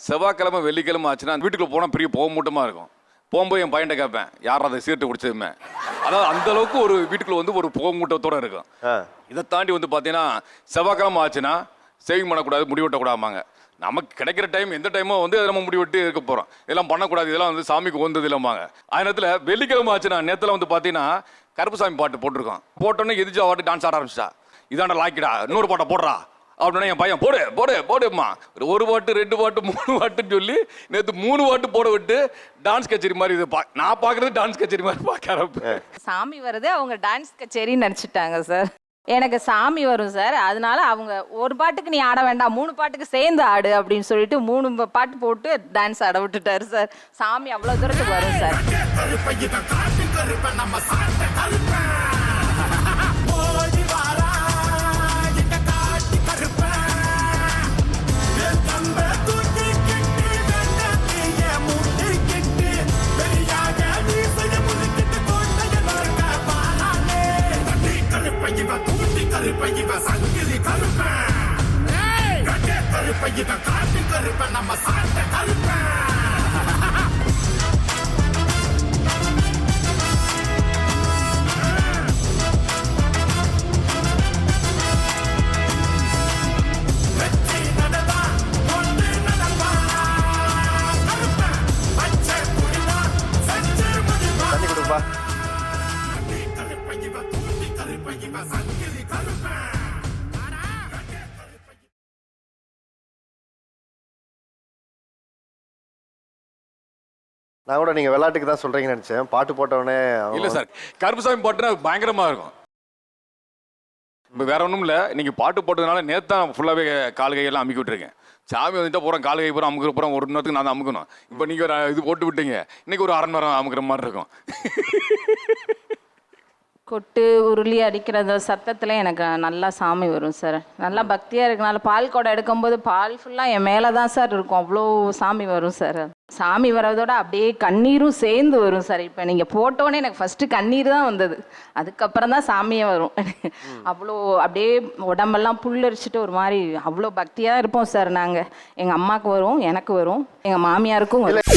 செவ்வாய்க்கிழமை வெள்ளிக்கிழமை ஆச்சுன்னா வீட்டுக்குள்ள போனால் பெரிய போக மூட்டமாக இருக்கும். போகும்போது என் பையன்ட்ட கேட்பேன், யார் அதை சீட்டு குடிச்சதுமே. அதாவது அந்த அளவுக்கு ஒரு வீட்டுக்குள்ள வந்து ஒரு புகை மூட்டத்தோட இருக்கும். இதை தாண்டி வந்து பார்த்தீங்கன்னா செவ்வாய்க்கிழமை ஆச்சுன்னா சேவிங் பண்ணக்கூடாது, முடி வெட்டக்கூடாமாங்க. நமக்கு கிடைக்கிற டைம் எந்த டைமோ வந்து நம்ம முடி வெட்டி இருக்க போகிறோம். இதெல்லாம் பண்ணக்கூடாது, இதெல்லாம் வந்து சாமிக்கு வந்தது இல்லைம்பாங்க. அதே நேரத்தில் வெள்ளிக்கிழமை ஆச்சுன்னா நேரத்தில் வந்து பார்த்தீங்கன்னா கருப்புசாமி பாட்டு போட்டிருக்கோம். போட்டோன்னே எதிர்த்து பாட்டு டான்ஸ் ஆட ஆரம்பிச்சிட்டா. இதாண்ட லாக்கிடா, இன்னொரு பாட்டை போடுறா அப்படின்னா என் பையன் போடு போடு போடுமா. ஒரு பாட்டு 2 பாட்டு 3 பாட்டுன்னு சொல்லி நேற்று 3 பாட்டு போட விட்டு டான்ஸ் கச்சேரி மாதிரி இது நான் பார்க்குறது டான்ஸ் கச்சேரி மாதிரி பார்க்க. சாமி வருது, அவங்க டான்ஸ் கச்சேரின்னு நினச்சிட்டாங்க சார். எனக்கு சாமி வரும் சார், அதனால அவங்க ஒரு பாட்டுக்கு நீ ஆட வேண்டாம் 3 பாட்டுக்கு சேர்ந்து ஆடு அப்படின்னு சொல்லிட்டு 3 பாட்டு போட்டு டான்ஸ் ஆட விட்டுட்டாரு சார். சாமி அவ்வளோ தூரத்துக்கு வரும் சார். நான் கூட நீங்க விளையாட்டுக்கு தான் சொல்றீங்கன்னு நினைச்சேன். பாட்டு போட்டவனே இல்லை சார், கருப்புசாமி பாட்டுனா பயங்கரமாக இருக்கும். இப்போ வேற ஒன்றும் இல்லை, நீங்கள் பாட்டு போட்டதுனால நேற்று தான் ஃபுல்லாகவே கால் கையெல்லாம் அமுக்கி விட்டுருக்கேன். சாமி வந்துட்டு போகிறோம், கால் கை பூரா அமுக்கிற போகிறோம், ஒரு நேரத்துக்கு நான் தான் அமுக்கணும். இப்போ நீங்கள் ஒரு இது போட்டு விட்டீங்க, இன்னைக்கு ஒரு 1/2 மணி நேரம் அமுக்கிற மாதிரி இருக்கும். கொட்டு உருளி அடிக்கிற சத்தத்தில் எனக்கு நல்லா சாமி வரும் சார். நல்லா பக்தியாக இருக்கனால பால் குடம் எடுக்கும்போது பால் ஃபுல்லாக என் மேலே தான் சார் இருக்கும். அவ்வளோ சாமி வரும் சார். சாமி வர்றதோட அப்படியே கண்ணீரும் சேர்ந்து வரும் சார். இப்போ நீங்கள் போட்டோன்னே எனக்கு ஃபஸ்ட்டு கண்ணீர் தான் வந்தது, அதுக்கப்புறம் தான் சாமியே வரும். அவ்வளோ அப்படியே உடம்பெல்லாம் புல்லரிச்சிட்டு ஒரு மாதிரி அவ்வளோ பக்தியாக இருப்போம் சார். நாங்கள் எங்கள் அம்மாவுக்கு வரும், எனக்கு வரும், எங்கள் மாமியாருக்கும் வரும்.